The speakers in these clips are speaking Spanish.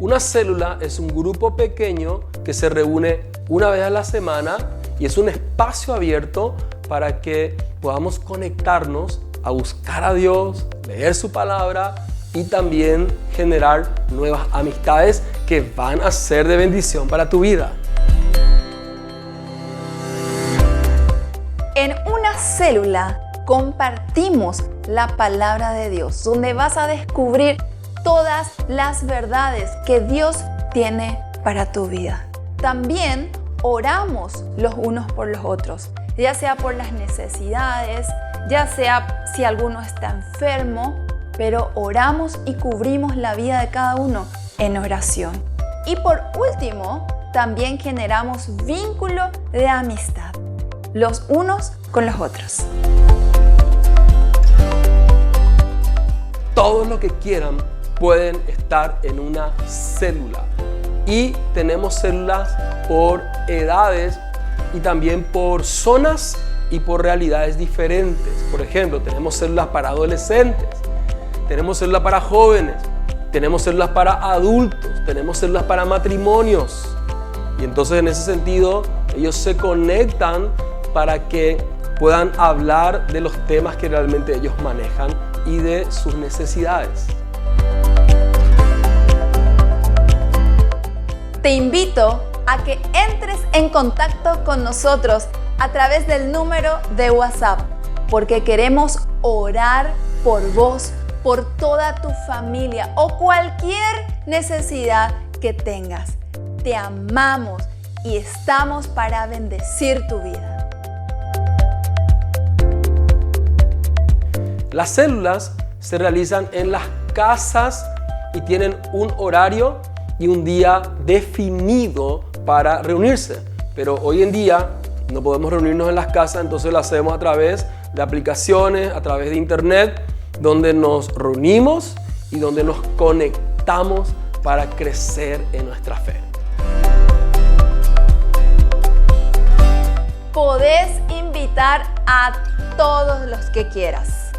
Una célula es un grupo pequeño que se reúne una vez a la semana y es un espacio abierto para que podamos conectarnos a buscar a Dios, leer su palabra y también generar nuevas amistades que van a ser de bendición para tu vida. En una célula compartimos la palabra de Dios, donde vas a descubrir todas las verdades que Dios tiene para tu vida. También oramos los unos por los otros, ya sea por las necesidades, ya sea si alguno está enfermo, pero oramos y cubrimos la vida de cada uno en oración. Y por último, también generamos vínculo de amistad, los unos con los otros. Todos los que quieran pueden estar en una célula. Y tenemos células por edades y también por zonas y por realidades diferentes. Por ejemplo, tenemos células para adolescentes, tenemos células para jóvenes, tenemos células para adultos, tenemos células para matrimonios. Y entonces en ese sentido ellos se conectan para que puedan hablar de los temas que realmente ellos manejan y de sus necesidades. Te invito a que entres en contacto con nosotros a través del número de WhatsApp, porque queremos orar por vos, por toda tu familia o cualquier necesidad que tengas. Te amamos y estamos para bendecir tu vida. Las células se realizan en las casas y tienen un horario y un día definido para reunirse. Pero hoy en día no podemos reunirnos en las casas, entonces lo hacemos a través de aplicaciones, a través de internet, donde nos reunimos y donde nos conectamos para crecer en nuestra fe. Podés invitar a todos los que quieras.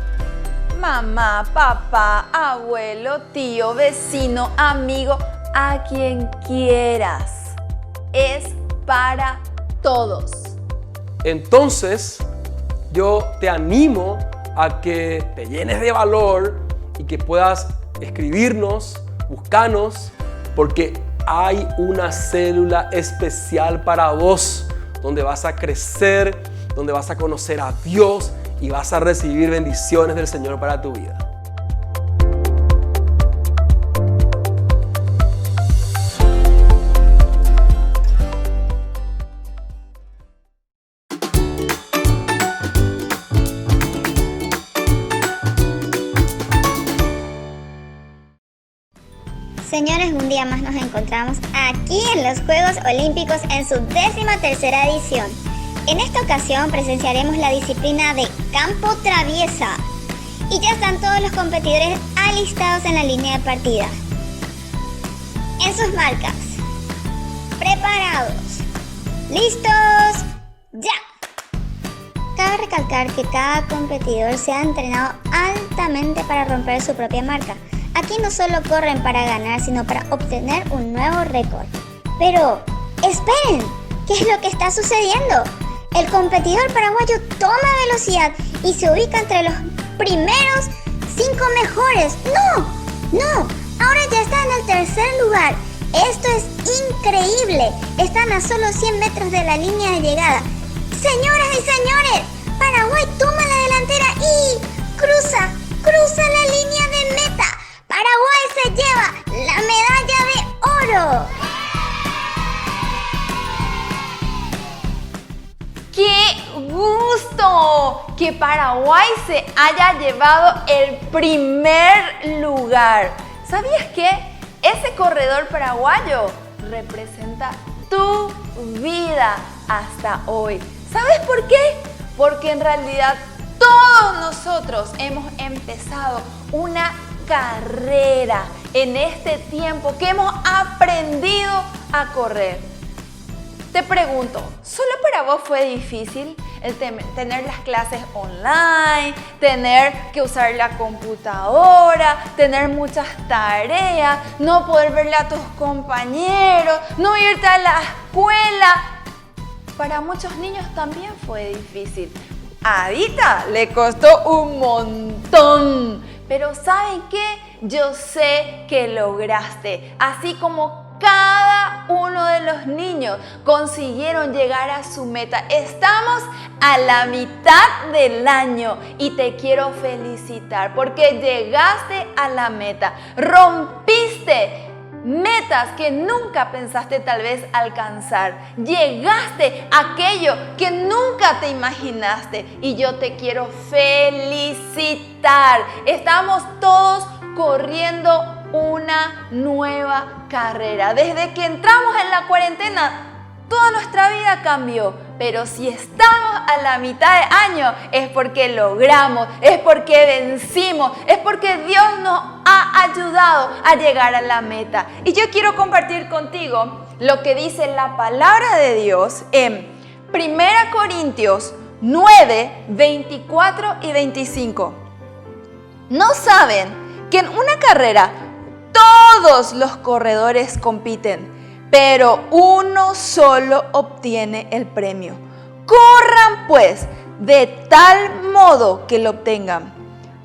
Mamá, papá, abuelo, tío, vecino, amigo, a quien quieras. Es para todos. Entonces, yo te animo a que te llenes de valor y que puedas escribirnos, buscarnos, porque hay una célula especial para vos, donde vas a crecer, donde vas a conocer a Dios y vas a recibir bendiciones del Señor para tu vida. Señores, un día más nos encontramos aquí en los Juegos Olímpicos en su 13ª edición. En esta ocasión presenciaremos la disciplina de campo traviesa y ya están todos los competidores alistados en la línea de partida. En sus marcas, preparados, listos, ya. Cabe recalcar que cada competidor se ha entrenado altamente para romper su propia marca. Aquí no solo corren para ganar, sino para obtener un nuevo récord. Pero, esperen, ¿qué es lo que está sucediendo? El competidor paraguayo toma velocidad y se ubica entre los primeros 5 mejores. ¡No! Ahora ya está en el tercer lugar. Esto es increíble. Están a solo 100 metros de la línea de llegada. Señoras y señores, Paraguay toma la delantera y cruza la línea de meta. Paraguay se lleva la medalla de oro. ¡Qué gusto! Que Paraguay se haya llevado el primer lugar. ¿Sabías que ese corredor paraguayo representa tu vida hasta hoy? ¿Sabes por qué? Porque en realidad todos nosotros hemos empezado una carrera en este tiempo que hemos aprendido a correr. Te pregunto, ¿solo para vos fue difícil? tener las clases online, tener que usar la computadora, tener muchas tareas, no poder verle a tus compañeros, no irte a la escuela. Para muchos niños también fue difícil. A Adita le costó un montón, pero ¿saben qué? Yo sé que lograste, así como cada uno de los niños consiguieron llegar a su meta. Estamos a la mitad del año y te quiero felicitar porque llegaste a la meta, rompiste metas que nunca pensaste tal vez alcanzar. Llegaste a aquello que nunca te imaginaste y yo te quiero felicitar. Estamos todos corriendo una nueva carrera. Desde que entramos en la cuarentena, toda nuestra vida cambió, pero si estamos a la mitad de año es porque logramos, es porque vencimos, es porque Dios nos ha ayudado a llegar a la meta. Y yo quiero compartir contigo lo que dice la palabra de Dios en 1 Corintios 9, 24 y 25. ¿No saben que en una carrera todos los corredores compiten, pero uno solo obtiene el premio? Corran pues de tal modo que lo obtengan.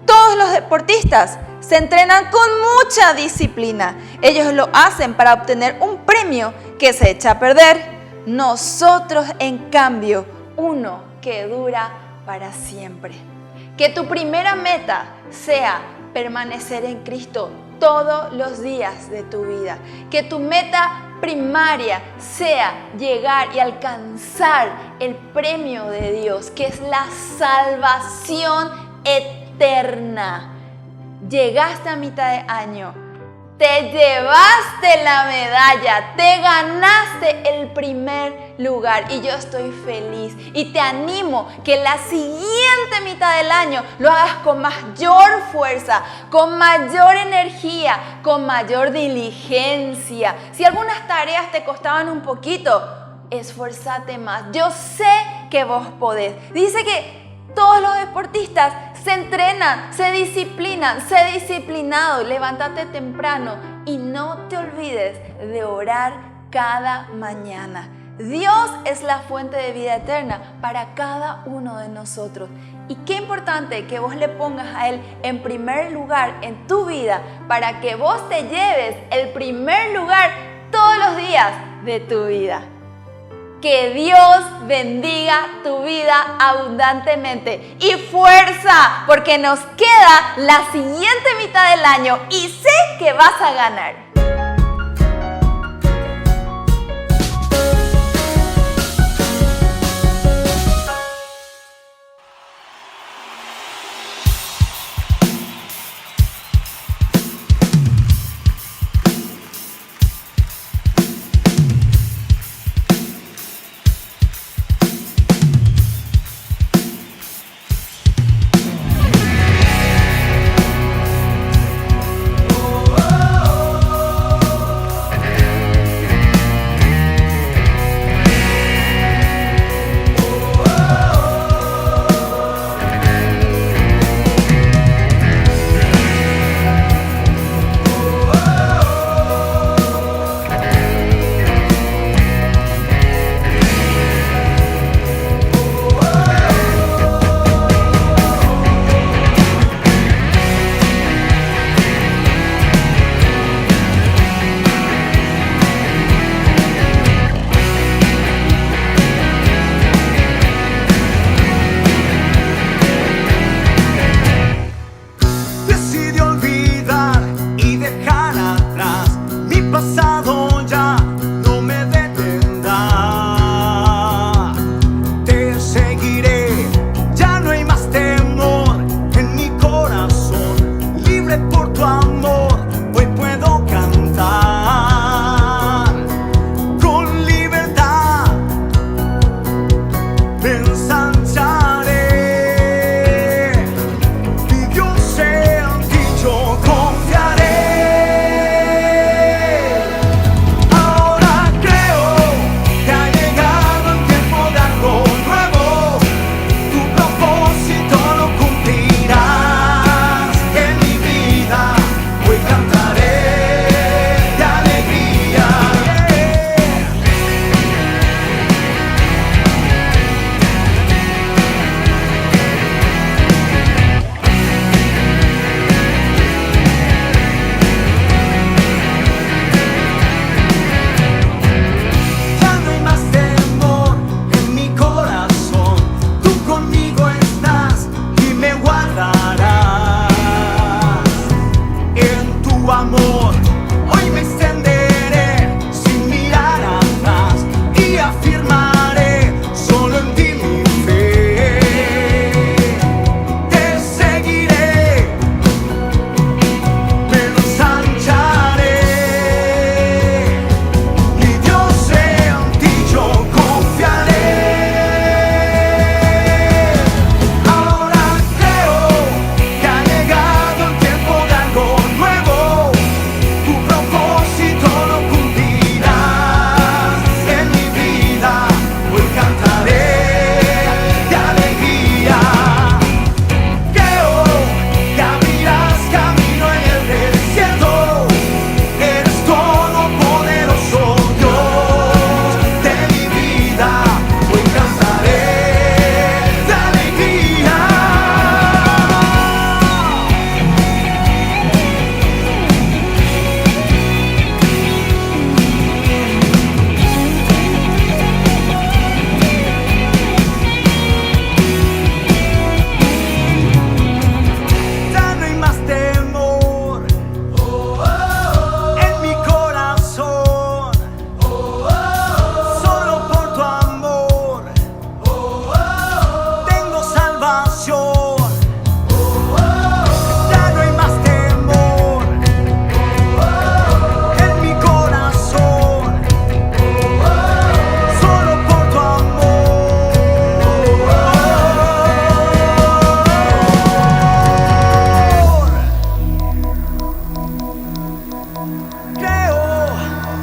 Todos los deportistas se entrenan con mucha disciplina. Ellos lo hacen para obtener un premio que se echa a perder. Nosotros, en cambio, uno que dura para siempre. Que tu primera meta sea permanecer en Cristo todos los días de tu vida. Que tu meta primaria sea llegar y alcanzar el premio de Dios, que es la salvación eterna. Llegaste a mitad de año, te llevaste la medalla, te ganaste el primer lugar y yo estoy feliz y te animo que la siguiente mitad del año lo hagas con mayor fuerza, con mayor energía, con mayor diligencia. Si algunas tareas te costaban un poquito, esfuérzate más. Yo sé que vos podés. Dice que todos los deportistas se entrenan, se disciplinan, sé disciplinado, levántate temprano y no te olvides de orar cada mañana. Dios es la fuente de vida eterna para cada uno de nosotros. Y qué importante que vos le pongas a Él en primer lugar en tu vida para que vos te lleves el primer lugar todos los días de tu vida. Que Dios bendiga tu vida abundantemente y fuerza, porque nos queda la siguiente mitad del año y sé que vas a ganar.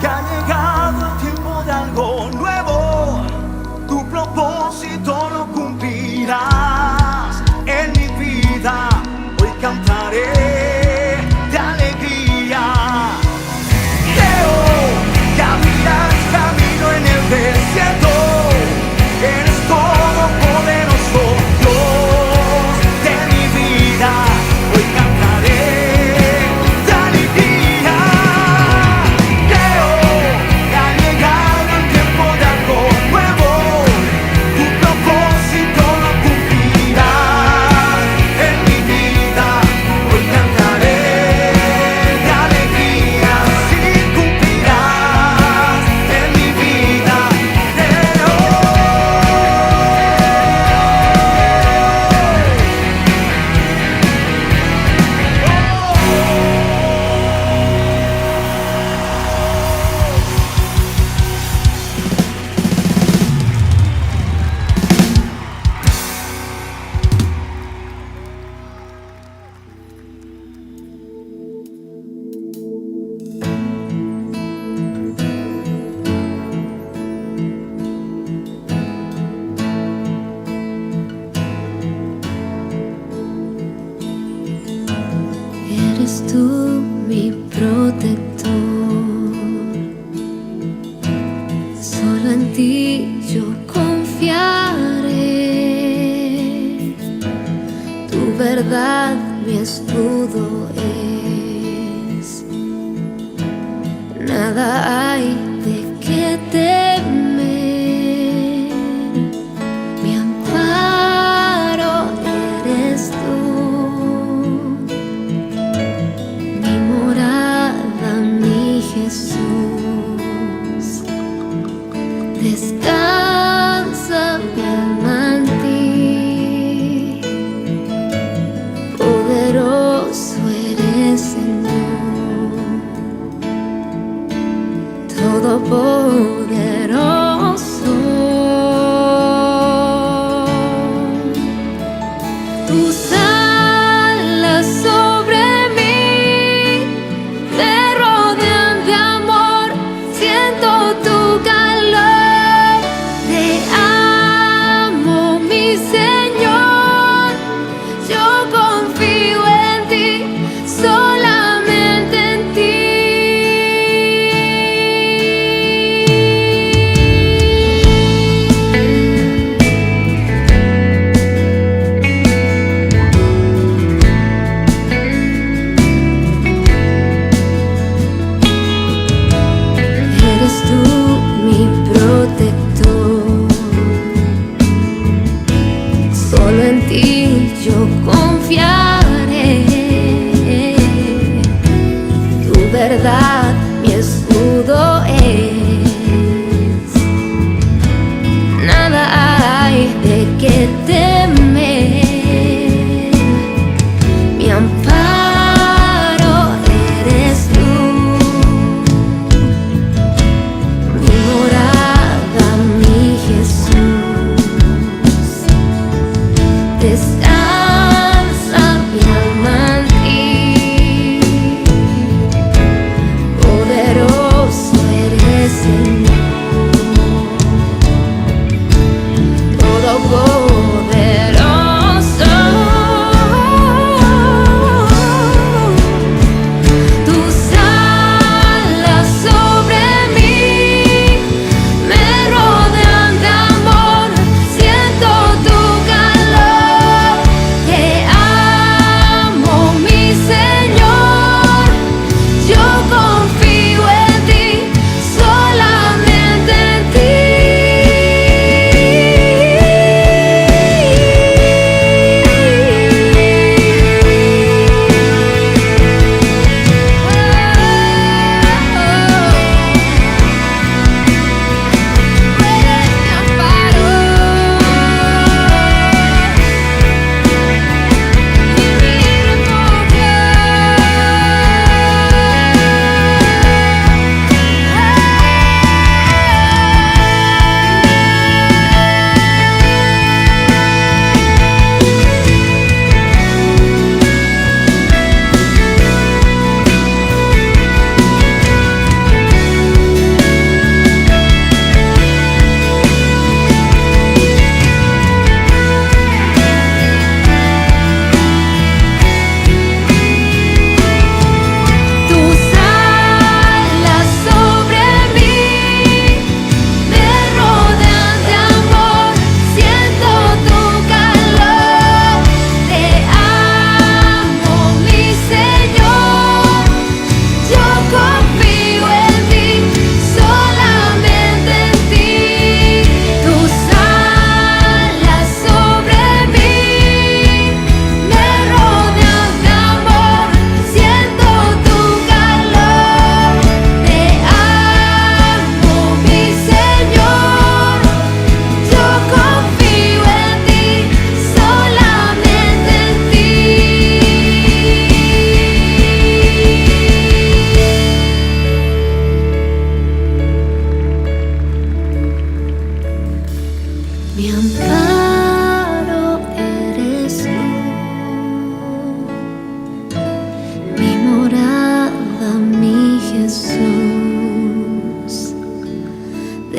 que ha llegado el tiempo de algo nuevo. Tu propósito lo cumplirás en mi vida. Hoy cantaré de alegría. Creo que abrirás camino en el desierto. Eres todopoderoso, Dios de mi vida. Hoy cantaré de alegría. Creo que ha llegado el tiempo de algo nuevo. Tu propósito lo cumplirás en mi vida. Hoy cantaré de alegría. Sí, cumplirás en mi vida. Eres tú mi protector, solo en ti yo confiaré. Tu verdad mi escudo es, nada hay de qué temer. Mi amparo eres tú, mi morada, mi Jesús. Descansa mi alma en ti, poderoso eres, Señor, todopoderoso. Tus alas sobre mí me rodean de amor, siento tu calor. Te amo, mi Señor, yo confío en ti, solamente en ti.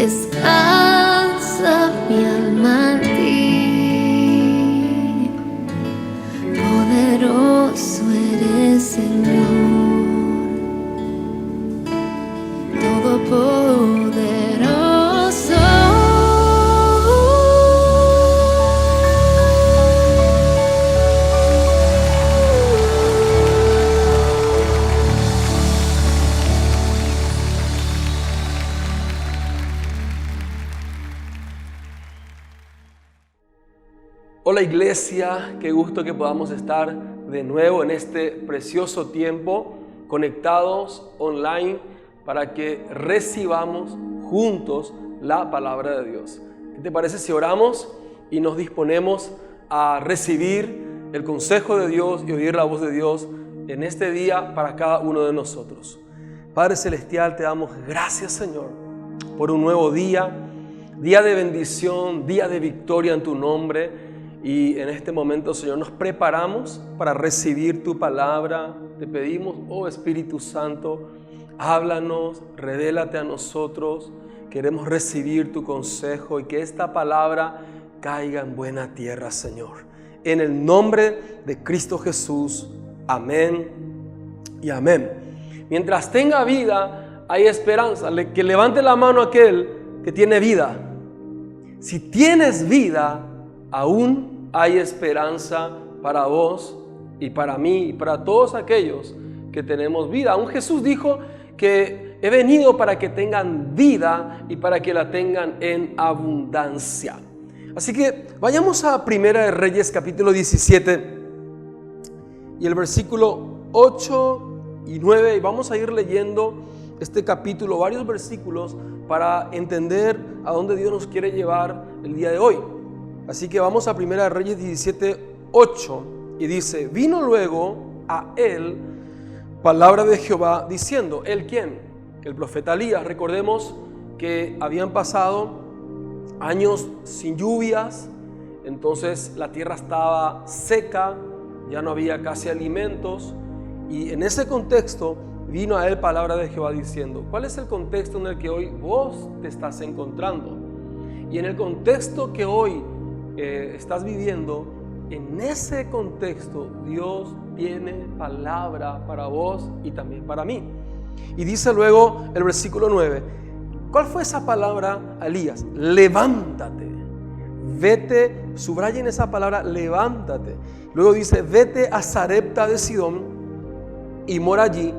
descansa mi alma en ti. Poderoso eres, Señor, todopoderoso. Hola iglesia, qué gusto que podamos estar de nuevo en este precioso tiempo conectados online para que recibamos juntos la palabra de Dios. ¿Qué te parece si oramos y nos disponemos a recibir el consejo de Dios y oír la voz de Dios en este día para cada uno de nosotros? Padre Celestial, te damos gracias, Señor, por un nuevo día de bendición, día de victoria en tu nombre. Y en este momento, Señor, nos preparamos para recibir tu palabra. Te pedimos, oh Espíritu Santo, háblanos, revélate a nosotros. Queremos recibir tu consejo y que esta palabra caiga en buena tierra, Señor. En el nombre de Cristo Jesús. Amén y amén. Mientras tenga vida, hay esperanza. Que levante la mano aquel que tiene vida. Si tienes vida, aún hay esperanza para vos y para mí y para todos aquellos que tenemos vida. Aún Jesús dijo que he venido para que tengan vida y para que la tengan en abundancia. Así que vayamos a Primera de Reyes capítulo 17 y el versículo 8 y 9, y vamos a ir leyendo este capítulo, varios versículos, para entender a dónde Dios nos quiere llevar el día de hoy. Así que vamos a Primera de Reyes 17, 8, y dice: vino luego a él palabra de Jehová diciendo. ¿Él quién? El profeta Elías. Recordemos que habían pasado años sin lluvias, entonces la tierra estaba seca, ya no había casi alimentos, y en ese contexto vino a él palabra de Jehová diciendo. ¿Cuál es el contexto en el que hoy vos te estás encontrando? Y en el contexto que hoy estás viviendo, en ese contexto Dios tiene palabra para vos y también para mí. Y dice luego el versículo 9, ¿cuál fue esa palabra a Elías? Levántate, vete, subrayen esa palabra, levántate. Luego dice, vete a Sarepta de Sidón y mora allí.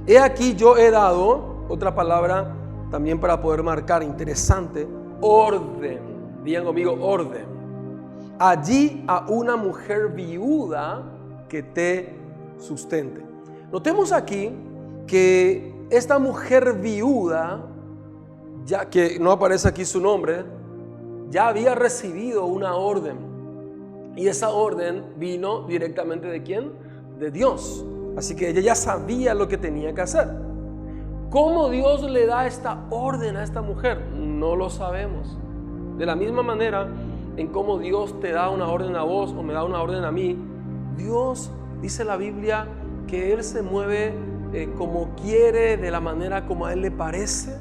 He aquí yo he dado, otra palabra también para poder marcar, interesante, orden. Digan conmigo, orden. Allí a una mujer viuda que te sustente. Notemos aquí que esta mujer viuda, ya que no aparece aquí su nombre, ya había recibido una orden. Y esa orden vino directamente ¿de quién? De Dios. Así que ella ya sabía lo que tenía que hacer. ¿Cómo Dios le da esta orden a esta mujer? No lo sabemos. De la misma manera en cómo Dios te da una orden a vos o me da una orden a mí, Dios, dice la Biblia, que Él se mueve como quiere, de la manera como a Él le parece.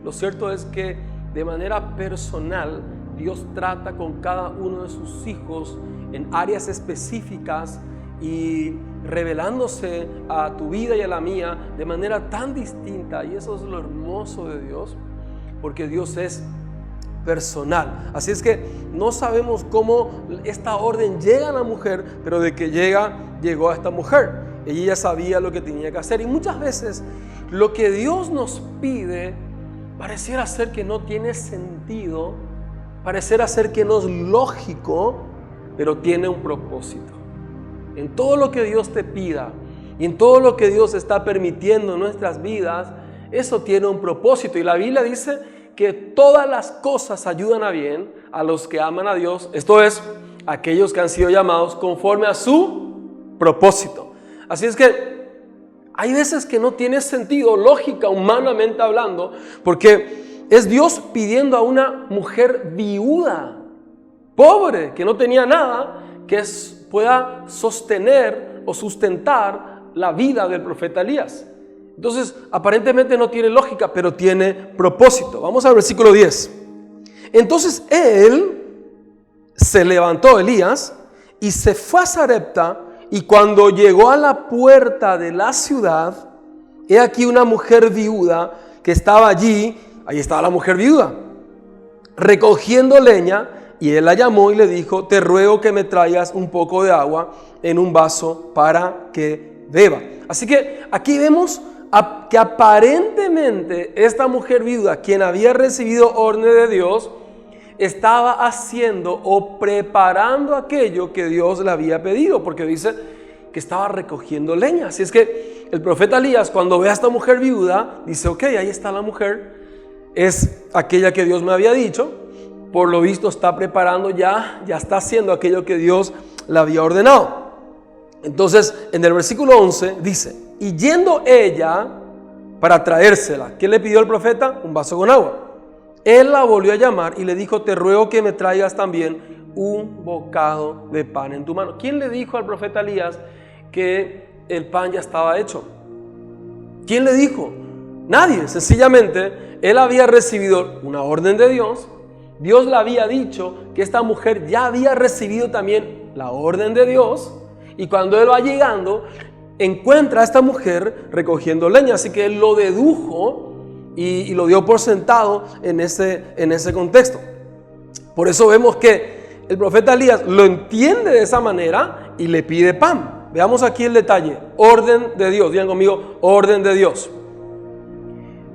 Lo cierto es que de manera personal Dios trata con cada uno de sus hijos en áreas específicas y revelándose a tu vida y a la mía de manera tan distinta. Y eso es lo hermoso de Dios, porque Dios es personal. Así es que no sabemos cómo esta orden llega a la mujer, pero de que llegó a esta mujer. Ella ya sabía lo que tenía que hacer. Y muchas veces lo que Dios nos pide pareciera ser que no tiene sentido, pareciera ser que no es lógico, pero tiene un propósito. En todo lo que Dios te pida y en todo lo que Dios está permitiendo en nuestras vidas, eso tiene un propósito. Y la Biblia dice que todas las cosas ayudan a bien a los que aman a Dios, esto es, aquellos que han sido llamados conforme a su propósito. Así es que hay veces que no tiene sentido, lógica, humanamente hablando, porque es Dios pidiendo a una mujer viuda, pobre, que no tenía nada, que pueda sostener o sustentar la vida del profeta Elías. Entonces, aparentemente no tiene lógica, pero tiene propósito. Vamos al versículo 10. Entonces él se levantó, Elías, y se fue a Sarepta, y cuando llegó a la puerta de la ciudad, he aquí una mujer viuda que estaba allí, ahí estaba la mujer viuda, recogiendo leña, y él la llamó y le dijo: te ruego que me traigas un poco de agua en un vaso para que beba. Así que aquí vemos que aparentemente esta mujer viuda, quien había recibido orden de Dios, estaba haciendo o preparando aquello que Dios le había pedido, porque dice que estaba recogiendo leña. Así es que el profeta Elías, cuando ve a esta mujer viuda, dice: ok, ahí está la mujer, es aquella que Dios me había dicho, por lo visto está preparando ya está haciendo aquello que Dios le había ordenado. Entonces en el versículo 11 dice: y yendo ella para traérsela, ¿qué le pidió el profeta? Un vaso con agua. Él la volvió a llamar y le dijo: te ruego que me traigas también un bocado de pan en tu mano. ¿Quién le dijo al profeta Elías que el pan ya estaba hecho? ¿Quién le dijo? Nadie. Sencillamente él había recibido una orden de Dios. Dios le había dicho que esta mujer ya había recibido también la orden de Dios, y cuando él va llegando encuentra a esta mujer recogiendo leña. Así que él lo dedujo y lo dio por sentado en ese contexto. Por eso vemos que el profeta Elías lo entiende de esa manera y le pide pan. Veamos aquí el detalle: orden de Dios. Digan conmigo: orden de Dios.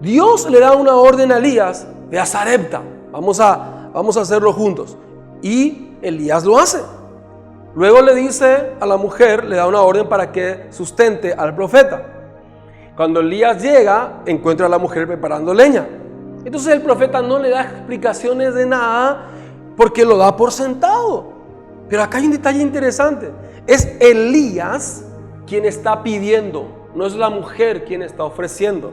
Dios le da una orden a Elías: ve a Sarepta, vamos a hacerlo juntos. Y Elías lo hace. Luego le dice a la mujer, le da una orden para que sustente al profeta. Cuando Elías llega, encuentra a la mujer preparando leña. Entonces el profeta no le da explicaciones de nada, porque lo da por sentado. Pero acá hay un detalle interesante: es Elías quien está pidiendo, no es la mujer quien está ofreciendo,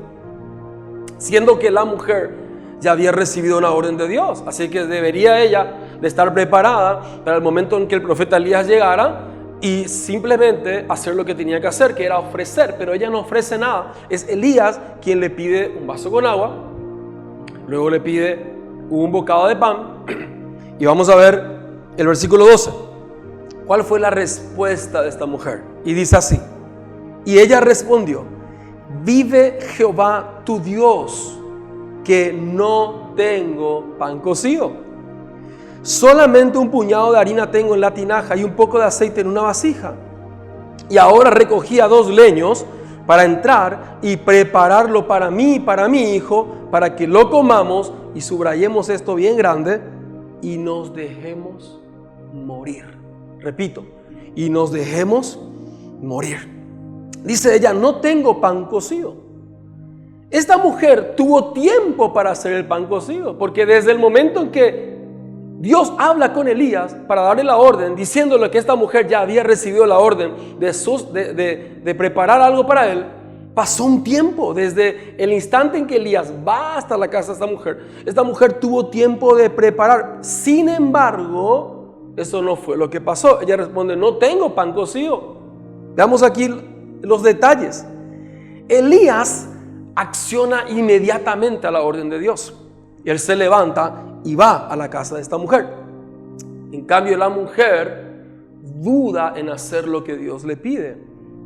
siendo que la mujer ya había recibido una orden de Dios. Así que debería ella de estar preparada para el momento en que el profeta Elías llegara y simplemente hacer lo que tenía que hacer, que era ofrecer. Pero ella no ofrece nada. Es Elías quien le pide un vaso con agua, luego le pide un bocado de pan. Y vamos a ver el versículo 12. ¿Cuál fue la respuesta de esta mujer? Y dice así: y ella respondió: vive Jehová tu Dios, que no tengo pan cocido. Solamente un puñado de harina tengo en la tinaja y un poco de aceite en una vasija. Y ahora recogía 2 leños para entrar y prepararlo para mí y para mi hijo, para que lo comamos y subrayemos esto bien grande y nos dejemos morir. Repito: y nos dejemos morir. Dice ella: no tengo pan cocido. Esta mujer tuvo tiempo para hacer el pan cocido, porque desde el momento en que Dios habla con Elías para darle la orden, diciéndole que esta mujer ya había recibido la orden de preparar algo para él, pasó un tiempo. Desde el instante en que Elías va hasta la casa de esta mujer tuvo tiempo de preparar. Sin embargo, eso no fue lo que pasó. Ella responde: no tengo pan cocido. Veamos aquí los detalles. Elías acciona inmediatamente a la orden de Dios. Él se levanta y va a la casa de esta mujer. En cambio, la mujer duda en hacer lo que Dios le pide.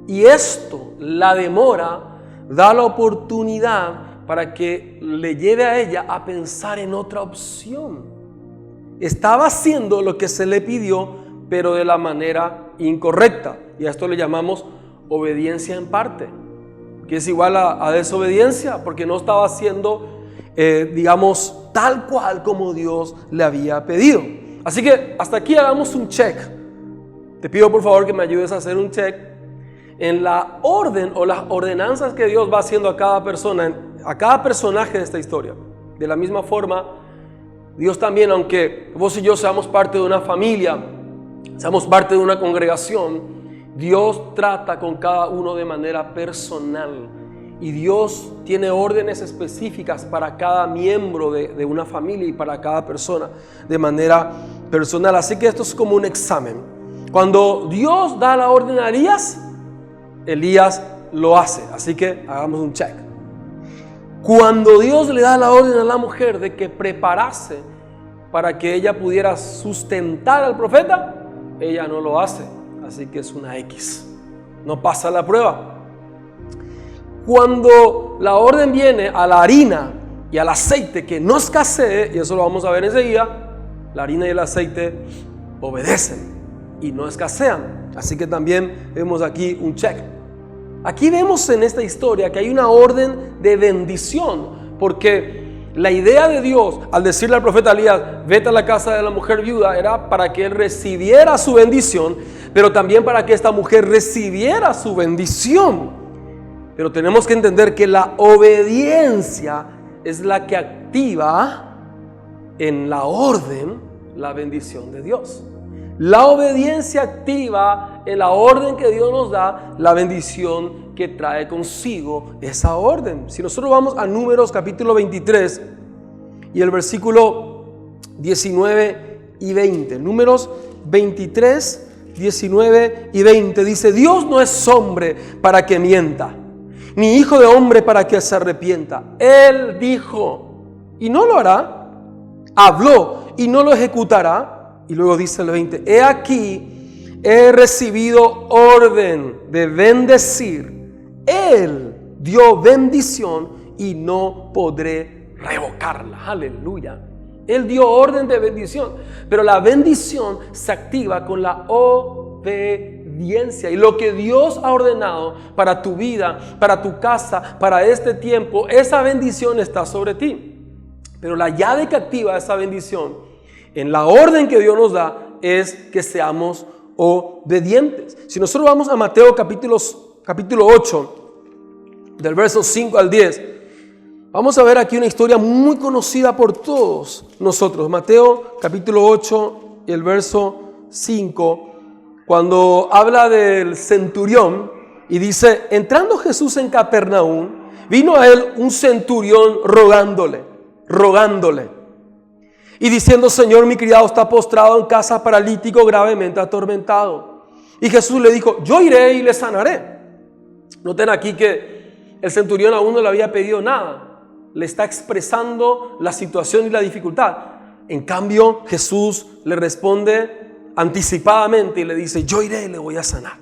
Y esto, la demora, da la oportunidad para que le lleve a ella a pensar en otra opción. Estaba haciendo lo que se le pidió, pero de la manera incorrecta. Y a esto le llamamos obediencia en parte, que es igual a desobediencia, porque no estaba haciendo, tal cual como Dios le había pedido. Así que hasta aquí hagamos un check. Te pido por favor que me ayudes a hacer un check en la orden o las ordenanzas que Dios va haciendo a cada persona, a cada personaje de esta historia. De la misma forma, Dios también, aunque vos y yo seamos parte de una familia, seamos parte de una congregación, Dios trata con cada uno de manera personal. Y Dios tiene órdenes específicas para cada miembro de una familia y para cada persona de manera personal. Así que esto es como un examen. Cuando Dios da la orden a Elías lo hace. Así que hagamos un check. Cuando Dios le da la orden a la mujer de que preparase para que ella pudiera sustentar al profeta, ella no lo hace. Así que es una X. No pasa la prueba. Cuando la orden viene a la harina y al aceite que no escasee, y eso lo vamos a ver enseguida, la harina y el aceite obedecen y no escasean. Así que también vemos aquí un check. Aquí vemos en esta historia que hay una orden de bendición, porque la idea de Dios al decirle al profeta Elías, vete a la casa de la mujer viuda, era para que él recibiera su bendición, pero también para que esta mujer recibiera su bendición. Pero tenemos que entender que la obediencia es la que activa en la orden la bendición de Dios. La obediencia activa en la orden que Dios nos da la bendición que trae consigo esa orden. Si nosotros vamos a Números capítulo 23 y el versículo 19 y 20. Números 23, 19 y 20 dice: Dios no es hombre para que mienta, ni hijo de hombre para que se arrepienta. Él dijo y no lo hará, habló y no lo ejecutará. Y luego dice el 20: he aquí, he recibido orden de bendecir. Él dio bendición y no podré revocarla. Aleluya. Él dio orden de bendición, pero la bendición se activa con la obediencia. Y lo que Dios ha ordenado para tu vida, para tu casa, para este tiempo, esa bendición está sobre ti. Pero la llave que activa esa bendición en la orden que Dios nos da es que seamos obedientes. Si nosotros vamos a Mateo capítulo 8, del verso 5 al 10, vamos a ver aquí una historia muy conocida por todos nosotros. Mateo capítulo 8 y el verso 5, cuando habla del centurión y dice: entrando Jesús en Capernaum, vino a él un centurión rogándole y diciendo: Señor, mi criado está postrado en casa, paralítico, gravemente atormentado. Y Jesús le dijo: yo iré y le sanaré. Noten aquí que el centurión aún no le había pedido nada, le está expresando la situación y la dificultad. En cambio, Jesús le responde anticipadamente y le dice: yo iré y le voy a sanar.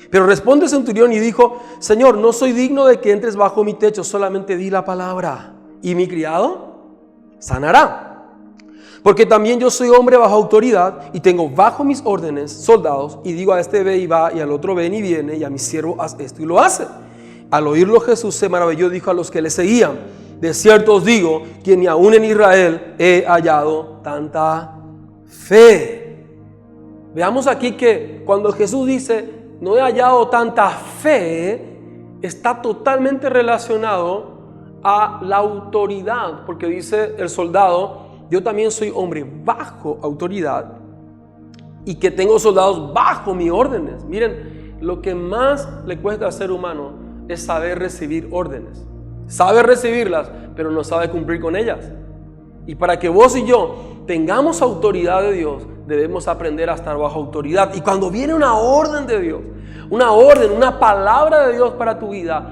Pero responde el centurión y dijo: Señor, no soy digno de que entres bajo mi techo, solamente di la palabra y mi criado sanará. Porque también yo soy hombre bajo autoridad y tengo bajo mis órdenes soldados, y digo a este ve y va, y al otro ven y viene, y a mi siervo haz esto y lo hace. Al oírlo Jesús se maravilló, dijo a los que le seguían: de cierto os digo que ni aún en Israel he hallado tanta fe. Veamos aquí que cuando Jesús dice no he hallado tanta fe, está totalmente relacionado a la autoridad, porque dice el soldado: yo también soy hombre bajo autoridad y que tengo soldados bajo mis órdenes. Miren, lo que más le cuesta al ser humano es saber recibir órdenes. Sabe recibirlas, pero no sabe cumplir con ellas. Y para que vos y yo tengamos autoridad de Dios, debemos aprender a estar bajo autoridad. Y cuando viene una orden de Dios, una orden, una palabra de Dios para tu vida,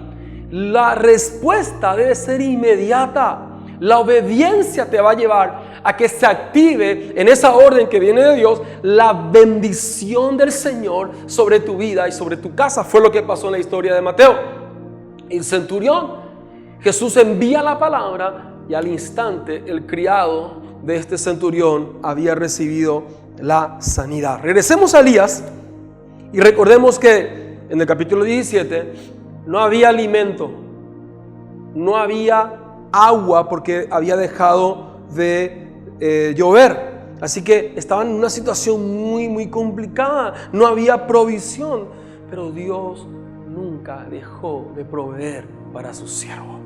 la respuesta debe ser inmediata. La obediencia te va a llevar a que se active en esa orden que viene de Dios la bendición del Señor sobre tu vida y sobre tu casa. Fue lo que pasó en la historia de Mateo. El centurión, Jesús envía la palabra y al instante el criado de este centurión había recibido la sanidad. Regresemos a Elías y recordemos que en el capítulo 17 no había alimento, no había agua porque había dejado de llover. Así que estaban en una situación muy complicada. No había provisión, pero Dios nunca dejó de proveer para su siervo.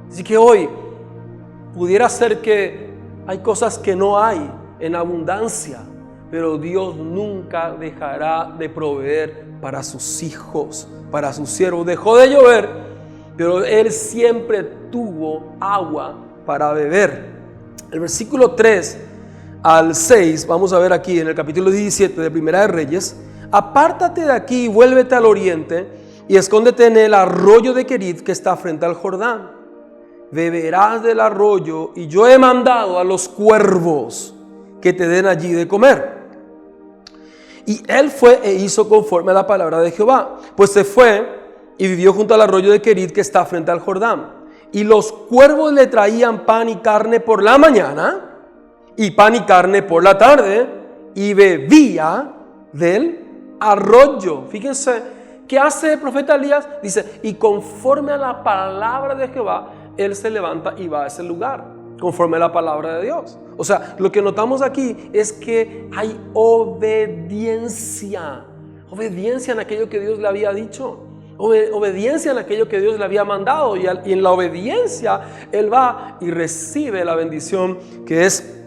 Así que hoy pudiera ser que hay cosas que no hay en abundancia, pero Dios nunca dejará de proveer para sus hijos, para sus siervos. Dejó de llover, pero Él siempre tuvo agua para beber. El versículo 3 al 6, vamos a ver aquí en el capítulo 17 de Primera de Reyes: apártate de aquí y vuélvete al oriente, y escóndete en el arroyo de Querit que está frente al Jordán. Beberás del arroyo y yo he mandado a los cuervos que te den allí de comer. Y él fue e hizo conforme a la palabra de Jehová, pues se fue y vivió junto al arroyo de Querit que está frente al Jordán. Y los cuervos le traían pan y carne por la mañana y pan y carne por la tarde, y bebía del arroyo. Fíjense, ¿qué hace el profeta Elías? Dice, y conforme a la palabra de Jehová, él se levanta y va a ese lugar, conforme a la palabra de Dios. O sea, lo que notamos aquí es que hay obediencia. Obediencia en aquello que Dios le había dicho. Obediencia en aquello que Dios le había mandado. Y en la obediencia, él va y recibe la bendición que es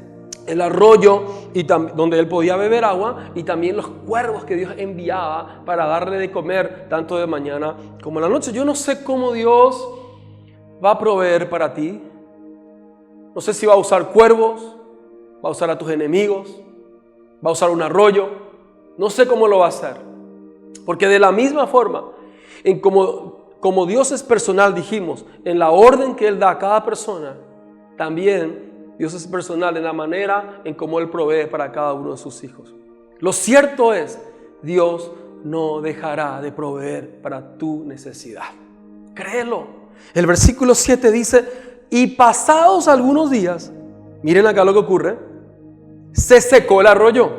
el arroyo y donde él podía beber agua, y también los cuervos que Dios enviaba para darle de comer tanto de mañana como en la noche. Yo no sé cómo Dios va a proveer para ti. No sé si va a usar cuervos, va a usar a tus enemigos, va a usar un arroyo. No sé cómo lo va a hacer. Porque de la misma forma, en como Dios es personal, dijimos, en la orden que Él da a cada persona, también Dios es personal en la manera en cómo Él provee para cada uno de sus hijos. Lo cierto es, Dios no dejará de proveer para tu necesidad. Créelo. El versículo 7 dice, y pasados algunos días, miren acá lo que ocurre, se secó el arroyo,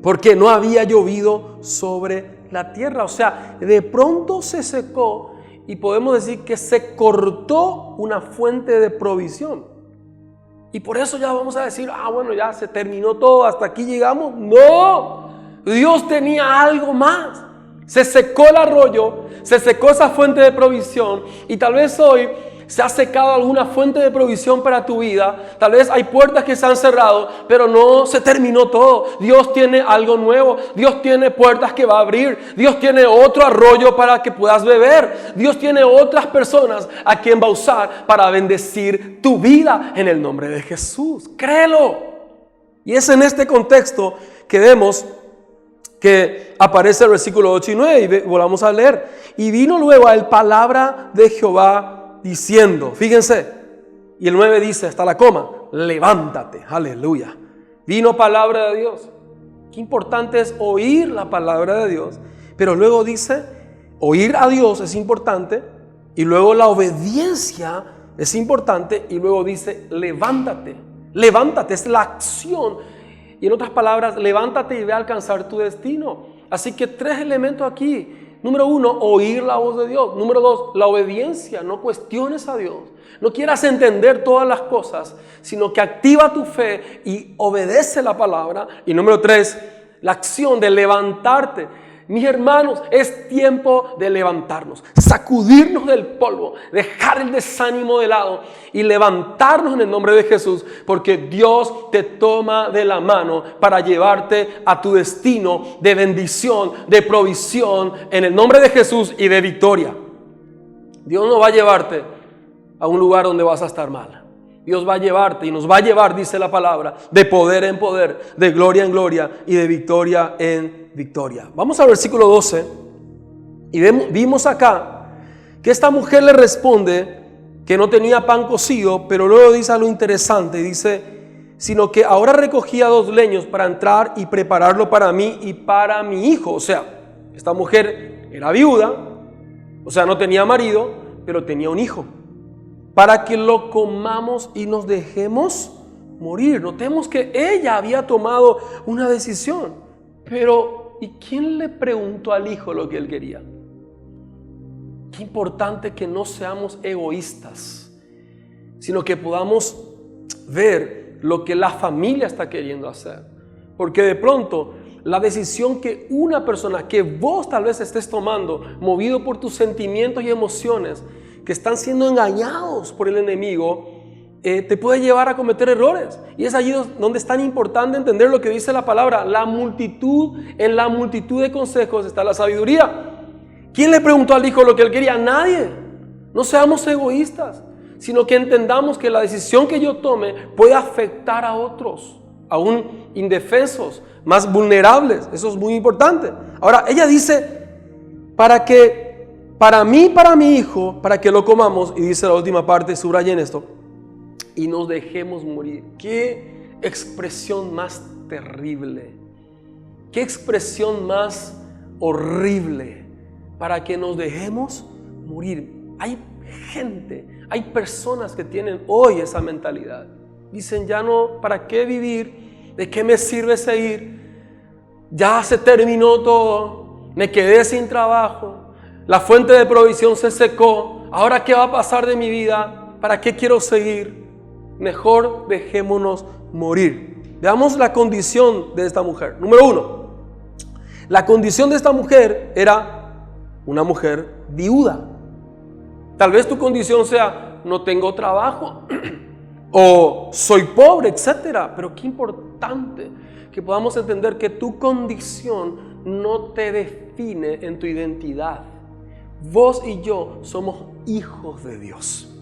porque no había llovido sobre la tierra. O sea, de pronto se secó y podemos decir que se cortó una fuente de provisión. Y por eso ya vamos a decir, bueno, ya se terminó todo, hasta aquí llegamos. No, Dios tenía algo más. Se secó el arroyo, se secó esa fuente de provisión, y tal vez hoy se ha secado alguna fuente de provisión para tu vida. Tal vez hay puertas que se han cerrado, pero no se terminó todo. Dios tiene algo nuevo. Dios tiene puertas que va a abrir. Dios tiene otro arroyo para que puedas beber. Dios tiene otras personas a quien va a usar para bendecir tu vida en el nombre de Jesús. Créelo. Y es en este contexto que vemos que aparece el versículo 8 y 9, y volvamos a leer. Y vino luego a él palabra de Jehová diciendo, fíjense, y el 9 dice hasta la coma, levántate, aleluya. Vino palabra de Dios. Qué importante es oír la palabra de Dios, pero luego dice, oír a Dios es importante, y luego la obediencia es importante, y luego dice, levántate. Levántate, es la acción. Y en otras palabras, levántate y ve a alcanzar tu destino. Así que 3 elementos aquí. Número 1, oír la voz de Dios. Número 2, la obediencia. No cuestiones a Dios. No quieras entender todas las cosas, sino que activa tu fe y obedece la palabra. Y número 3, la acción de levantarte. Mis hermanos, es tiempo de levantarnos, sacudirnos del polvo, dejar el desánimo de lado y levantarnos en el nombre de Jesús, porque Dios te toma de la mano para llevarte a tu destino de bendición, de provisión, en el nombre de Jesús y de victoria. Dios no va a llevarte a un lugar donde vas a estar mal. Dios va a llevarte y nos va a llevar, dice la palabra, de poder en poder, de gloria en gloria y de victoria en victoria. Vamos al versículo 12 y vimos acá que esta mujer le responde que no tenía pan cocido, pero luego dice algo interesante, dice, sino que ahora recogía 2 leños para entrar y prepararlo para mí y para mi hijo. O sea, esta mujer era viuda, o sea, no tenía marido, pero tenía un hijo, para que lo comamos y nos dejemos morir. Notemos que ella había tomado una decisión, pero ¿y quién le preguntó al hijo lo que él quería? Qué importante que no seamos egoístas, sino que podamos ver lo que la familia está queriendo hacer. Porque de pronto la decisión que una persona, que vos tal vez estés tomando, movido por tus sentimientos y emociones, que están siendo engañados por el enemigo, te puede llevar a cometer errores. Y es allí donde es tan importante entender lo que dice la palabra. En la multitud de consejos está la sabiduría. ¿Quién le preguntó al hijo lo que él quería? Nadie. No seamos egoístas, sino que entendamos que la decisión que yo tome puede afectar a otros, aún indefensos, más vulnerables. Eso es muy importante. Ahora, ella dice, para que para mí, para mi hijo, para que lo comamos, y dice la última parte, subrayen esto, y nos dejemos morir. Qué expresión más terrible, qué expresión más horrible, para que nos dejemos morir. Hay gente, hay personas que tienen hoy esa mentalidad. Dicen, ya no, ¿para qué vivir? ¿De qué me sirve seguir? Ya se terminó todo, me quedé sin trabajo, la fuente de provisión se secó, ¿ahora qué va a pasar de mi vida? ¿Para qué quiero seguir? Mejor dejémonos morir. Veamos la condición de esta mujer. Número 1, la condición de esta mujer era una mujer viuda. Tal vez tu condición sea, no tengo trabajo o soy pobre, etcétera. Pero qué importante que podamos entender que tu condición no te define en tu identidad. Vos y yo somos hijos de Dios,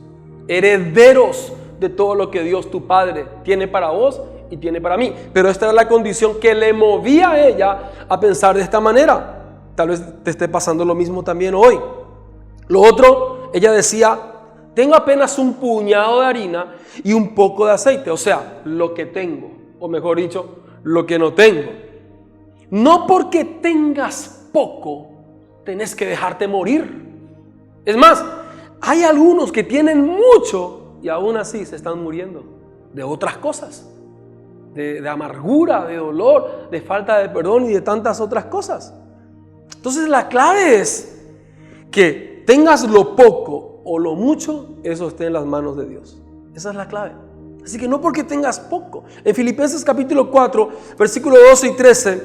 herederos de todo lo que Dios tu Padre tiene para vos y tiene para mí. Pero esta era la condición que le movía a ella a pensar de esta manera. Tal vez te esté pasando lo mismo también hoy. Lo otro, ella decía, tengo apenas un puñado de harina y un poco de aceite. O sea, lo que tengo, o mejor dicho, lo que no tengo. No porque tengas poco, tenés que dejarte morir. Es más, hay algunos que tienen mucho y aún así se están muriendo de otras cosas. De amargura, de dolor, de falta de perdón y de tantas otras cosas. Entonces la clave es que tengas lo poco o lo mucho, eso esté en las manos de Dios. Esa es la clave. Así que no porque tengas poco. En Filipenses capítulo 4, versículo 12 y 13,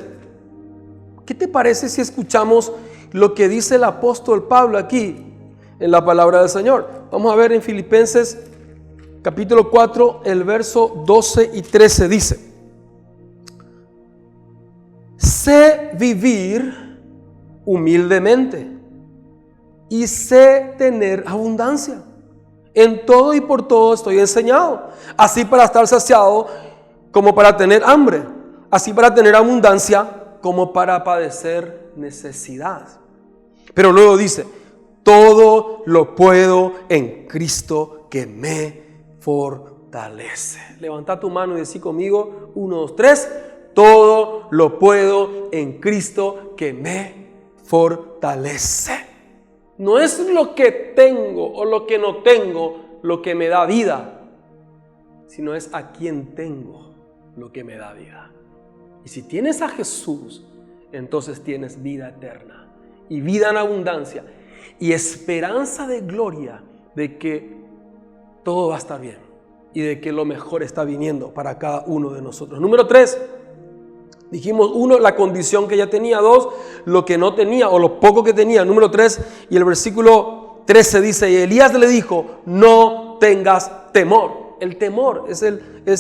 ¿qué te parece si escuchamos lo que dice el apóstol Pablo aquí en la palabra del Señor? Vamos a ver en Filipenses capítulo 4, el verso 12 y 13 dice: sé vivir humildemente y sé tener abundancia. En todo y por todo estoy enseñado, así para estar saciado como para tener hambre, así para tener abundancia como para padecer necesidad. Pero luego dice, todo lo puedo en Cristo que me fortalece. Levanta tu mano y decí conmigo, 1, 2, 3, todo lo puedo en Cristo que me fortalece. No es lo que tengo o lo que no tengo lo que me da vida, sino es a quien tengo lo que me da vida. Y si tienes a Jesús, entonces tienes vida eterna y vida en abundancia y esperanza de gloria de que todo va a estar bien y de que lo mejor está viniendo para cada uno de nosotros. Número 3. Dijimos 1, la condición que ella tenía. 2, lo que no tenía o lo poco que tenía. Número 3, y el versículo 13 dice, y Elías le dijo, no tengas temor. El temor es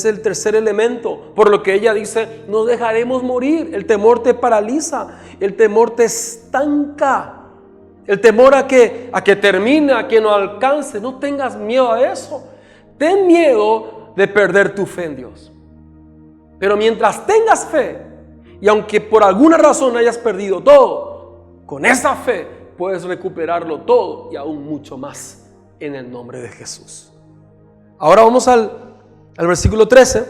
el tercer elemento, por lo que ella dice, nos dejaremos morir. El temor te paraliza, el temor te estanca, el temor a que termine, a que no alcance. No tengas miedo a eso. Ten miedo de perder tu fe en Dios. Pero mientras tengas fe, y aunque por alguna razón hayas perdido todo, con esa fe puedes recuperarlo todo y aún mucho más en el nombre de Jesús. Ahora vamos al versículo 13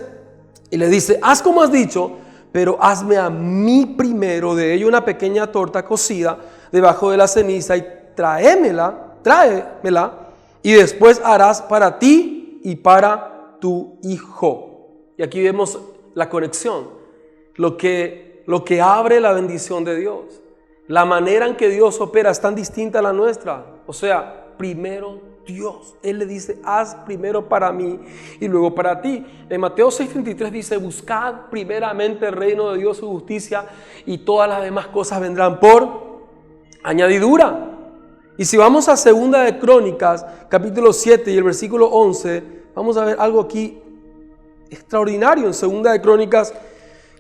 y le dice, haz como has dicho, pero hazme a mí primero de ello una pequeña torta cocida debajo de la ceniza y tráemela y después harás para ti y para tu hijo. Y aquí vemos la conexión. Lo que abre la bendición de Dios. La manera en que Dios opera es tan distinta a la nuestra. O sea, primero Dios. Él le dice, haz primero para mí y luego para ti. En Mateo 6:33 dice, buscad primeramente el reino de Dios, su justicia, y todas las demás cosas vendrán por añadidura. Y si vamos a 2 de Crónicas, capítulo 7 y el versículo 11, vamos a ver algo aquí extraordinario en 2 de Crónicas,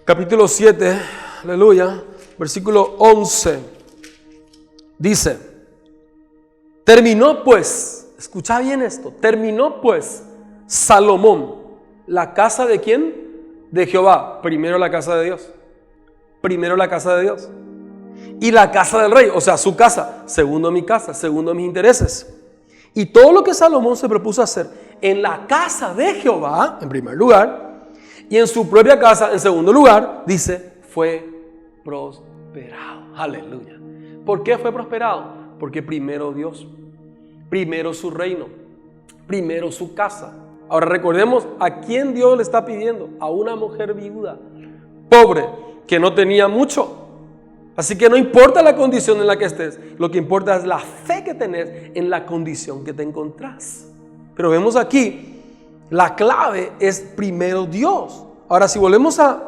capítulo 7, aleluya, versículo 11, dice, terminó pues, escucha bien esto, terminó pues Salomón, la casa de ¿quién? De Jehová, primero la casa de Dios, primero la casa de Dios, y la casa del rey, o sea, su casa, segundo mi casa, segundo mis intereses. Y todo lo que Salomón se propuso hacer en la casa de Jehová, en primer lugar, y en su propia casa, en segundo lugar, dice, fue prosperado. Aleluya. ¿Por qué fue prosperado? Porque primero Dios, primero su reino, primero su casa. Ahora recordemos a quién Dios le está pidiendo. A una mujer viuda, pobre, que no tenía mucho. Así que no importa la condición en la que estés, lo que importa es la fe que tenés en la condición que te encontrás. Pero vemos aquí, la clave es primero Dios. Ahora si volvemos a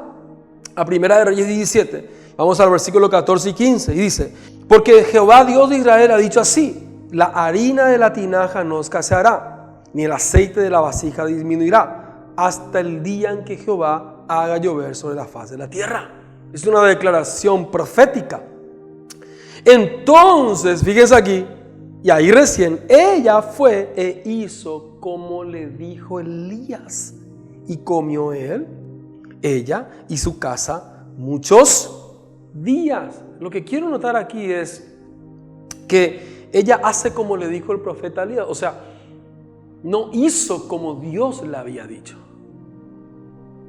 Primera de Reyes 17, vamos al versículo 14 y 15, y dice, porque Jehová Dios de Israel ha dicho así, la harina de la tinaja no escaseará, ni el aceite de la vasija disminuirá, hasta el día en que Jehová haga llover sobre la faz de la tierra. Es una declaración profética. Entonces, fíjense aquí, y ahí recién, ella fue e hizo como le dijo Elías, y comió él, ella y su casa muchos días. Lo que quiero notar aquí es que ella hace como le dijo el profeta Elías, o sea, no hizo como Dios le había dicho,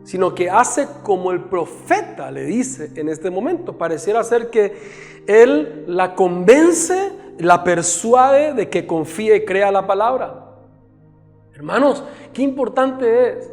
sino que hace como el profeta le dice en este momento. Pareciera ser que él la convence, la persuade de que confíe y crea la palabra. Hermanos, qué importante es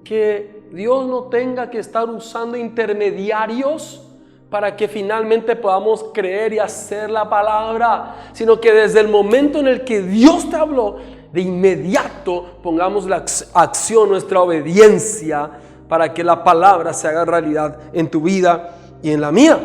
que Dios no tenga que estar usando intermediarios para que finalmente podamos creer y hacer la palabra, sino que desde el momento en el que Dios te habló, de inmediato pongamos la acción, nuestra obediencia, para que la palabra se haga realidad en tu vida y en la mía.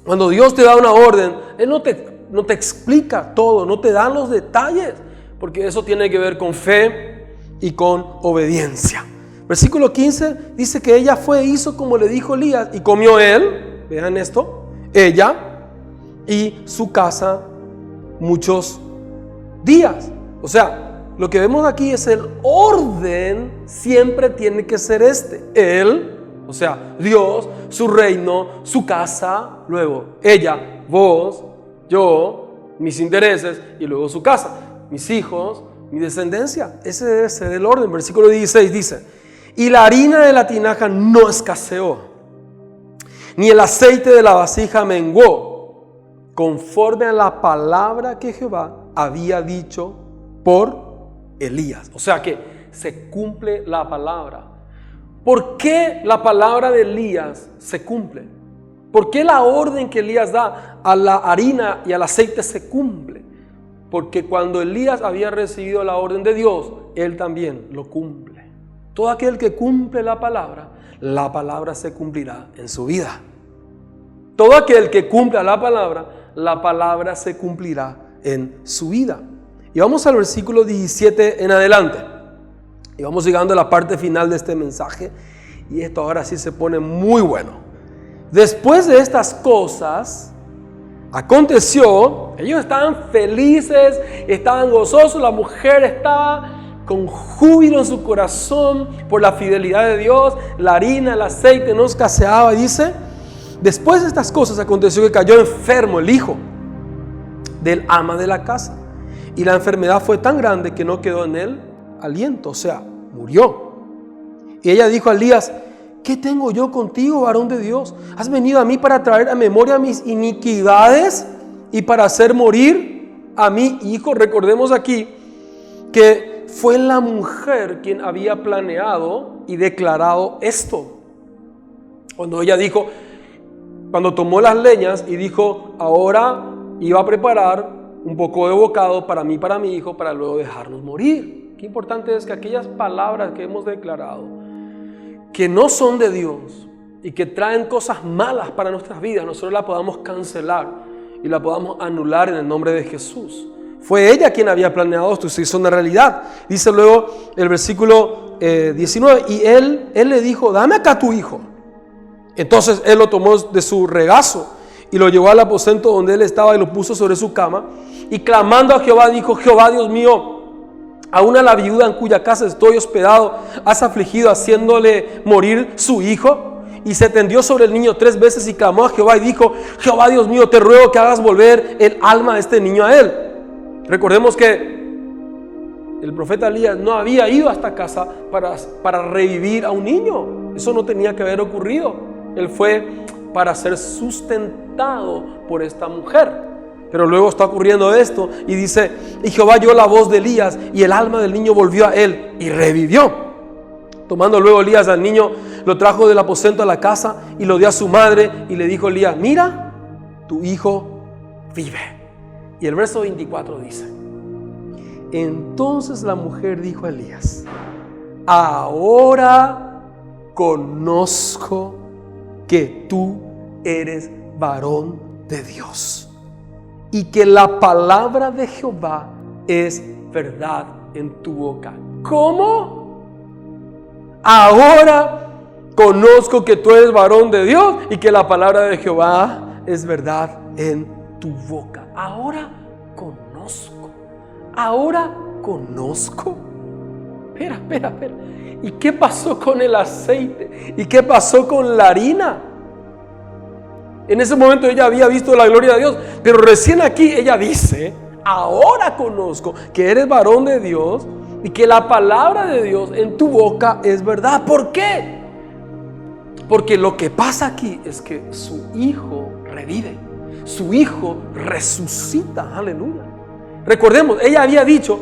Cuando Dios te da una orden, Él no te explica todo, no te da los detalles, porque eso tiene que ver con fe y con obediencia. Versículo 15 dice que ella fue e hizo como le dijo Elías, y comió él, vean esto, ella y su casa muchos días. O sea, lo que vemos aquí es el orden, siempre tiene que ser este. Él, o sea, Dios, su reino, su casa, luego ella, vos, yo, mis intereses, y luego su casa, mis hijos, mi descendencia. Ese debe ser el orden. Versículo 16 dice, y la harina de la tinaja no escaseó, ni el aceite de la vasija menguó, conforme a la palabra que Jehová había dicho por Elías. O sea que se cumple la palabra. ¿Por qué la palabra de Elías se cumple? ¿Por qué la orden que Elías da a la harina y al aceite se cumple? Porque cuando Elías había recibido la orden de Dios, él también lo cumple. Todo aquel que cumple la palabra se cumplirá en su vida. Todo aquel que cumpla la palabra se cumplirá en su vida. Y vamos al versículo 17 en adelante. Y vamos llegando a la parte final de este mensaje. Y esto ahora sí se pone muy bueno. Después de estas cosas, aconteció, ellos estaban felices, estaban gozosos, la mujer estaba con júbilo en su corazón por la fidelidad de Dios, la harina, el aceite no escaseaba. Dice, después de estas cosas aconteció que cayó enfermo el hijo del ama de la casa. Y la enfermedad fue tan grande que no quedó en él aliento, o sea, murió. Y ella dijo a Elías, ¿qué tengo yo contigo, varón de Dios? ¿Has venido a mí para traer a memoria mis iniquidades y para hacer morir a mi hijo? Recordemos aquí que fue la mujer quien había planeado y declarado esto. Cuando ella dijo, cuando tomó las leñas y dijo, ahora iba a preparar un poco de bocado para mí, para mi hijo, para luego dejarnos morir. Qué importante es que aquellas palabras que hemos declarado, que no son de Dios y que traen cosas malas para nuestras vidas, nosotros la podamos cancelar y la podamos anular en el nombre de Jesús. Fue ella quien había planeado esto, se hizo una realidad. Dice luego el versículo 19, y él le dijo, dame acá tu hijo. Entonces él lo tomó de su regazo y lo llevó al aposento donde él estaba y lo puso sobre su cama. Y clamando a Jehová, dijo, Jehová Dios mío, aún a la viuda en cuya casa estoy hospedado, has afligido haciéndole morir su hijo. y se tendió sobre el niño 3 veces y clamó a Jehová y dijo: Jehová Dios mío, te ruego que hagas volver el alma de este niño a él. Recordemos que el profeta Elías no había ido a esta casa para revivir a un niño. Eso no tenía que haber ocurrido. Él fue para ser sustentado por esta mujer. Pero luego está ocurriendo esto y dice: y Jehová oyó la voz de Elías y el alma del niño volvió a él y revivió. Tomando luego Elías al niño, lo trajo del aposento a la casa y lo dio a su madre, y le dijo Elías: mira, tu hijo vive. Y el verso 24 dice: entonces la mujer dijo a Elías: ahora conozco que tú eres varón de Dios y que la palabra de Jehová es verdad en tu boca. ¿Cómo? Ahora conozco que tú eres varón de Dios y que la palabra de Jehová es verdad en tu boca. Ahora conozco. Ahora conozco. Espera. ¿Y qué pasó con el aceite? ¿Y qué pasó con la harina? En ese momento ella había visto la gloria de Dios, pero recién aquí ella dice: ahora conozco que eres varón de Dios y que la palabra de Dios en tu boca es verdad. ¿Por qué? Porque lo que pasa aquí es que su hijo revive, su hijo resucita. Aleluya. Recordemos, ella había dicho: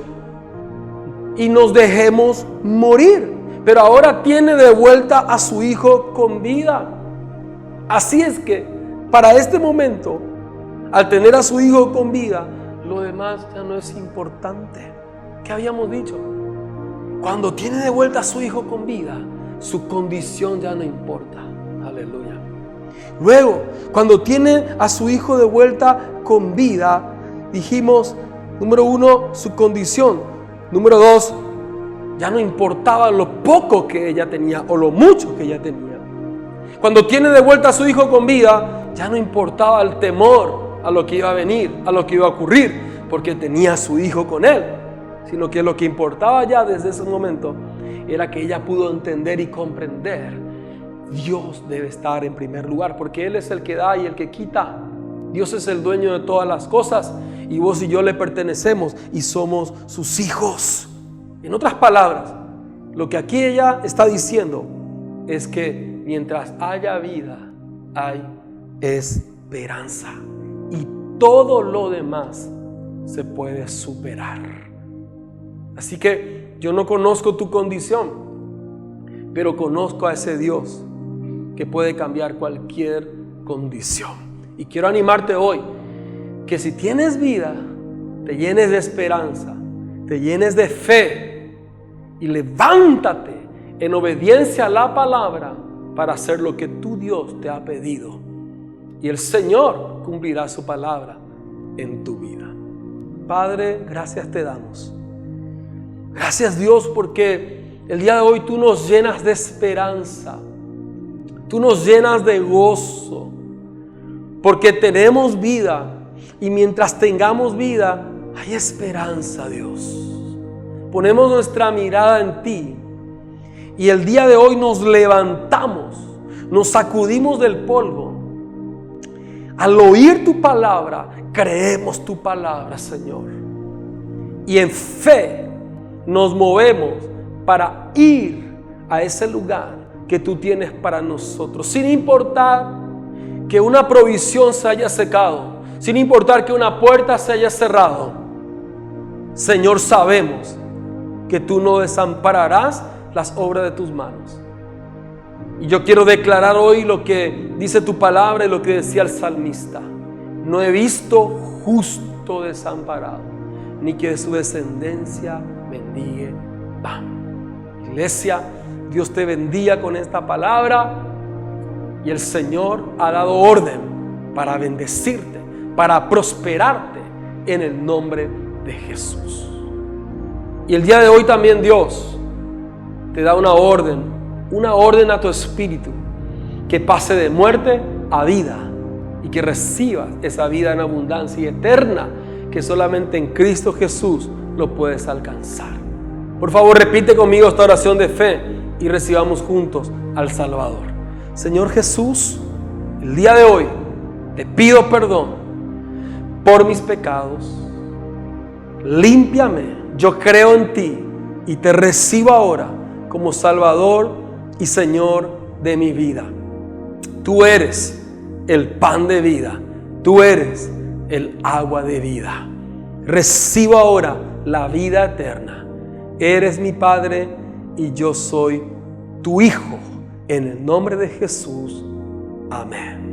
y nos dejemos morir, pero ahora tiene de vuelta a su hijo con vida. Así es que para este momento, al tener a su hijo con vida, lo demás ya no es importante. ¿Qué habíamos dicho? Cuando tiene de vuelta a su hijo con vida, su condición ya no importa. Aleluya. Luego, cuando tiene a su hijo de vuelta con vida, dijimos: número 1, su condición. Número 2, ya no importaba lo poco que ella tenía o lo mucho que ella tenía. Cuando tiene de vuelta a su hijo con vida, ya no importaba el temor a lo que iba a venir, a lo que iba a ocurrir, porque tenía a su hijo con él. Sino que lo que importaba ya desde ese momento era que ella pudo entender y comprender: Dios debe estar en primer lugar, porque Él es el que da y el que quita. Dios es el dueño de todas las cosas y vos y yo le pertenecemos y somos sus hijos. En otras palabras, lo que aquí ella está diciendo es que mientras haya vida, hay esperanza, y todo lo demás se puede superar. Así que yo no conozco tu condición, pero conozco a ese Dios que puede cambiar cualquier condición. Y quiero animarte hoy que si tienes vida, te llenes de esperanza, te llenes de fe y levántate en obediencia a la palabra para hacer lo que tu Dios te ha pedido. Y el Señor cumplirá su palabra en tu vida. Padre, gracias te damos. Gracias, Dios, porque el día de hoy tú nos llenas de esperanza. Tú nos llenas de gozo. Porque tenemos vida. Y mientras tengamos vida, hay esperanza, Dios. Ponemos nuestra mirada en ti. Y el día de hoy nos levantamos. Nos sacudimos del polvo. Al oír tu palabra, creemos tu palabra, Señor. Y en fe nos movemos para ir a ese lugar que tú tienes para nosotros. Sin importar que una provisión se haya secado, sin importar que una puerta se haya cerrado, Señor, sabemos que tú no desampararás las obras de tus manos. Y yo quiero declarar hoy lo que dice tu palabra y lo que decía el salmista: no he visto justo desamparado, ni que de su descendencia mendigue pan. Iglesia, Dios te bendiga con esta palabra. Y el Señor ha dado orden para bendecirte, para prosperarte en el nombre de Jesús. Y el día de hoy también Dios te da una orden a tu espíritu, que pase de muerte a vida y que recibas esa vida en abundancia y eterna que solamente en Cristo Jesús lo puedes alcanzar. Por favor, repite conmigo esta oración de fe y recibamos juntos al Salvador. Señor Jesús, el día de hoy te pido perdón por mis pecados. Límpiame, yo creo en ti y te recibo ahora como Salvador y Señor de mi vida. Tú eres el pan de vida, tú eres el agua de vida. Recibo ahora la vida eterna. Eres mi Padre y yo soy tu Hijo. En el nombre de Jesús. Amén.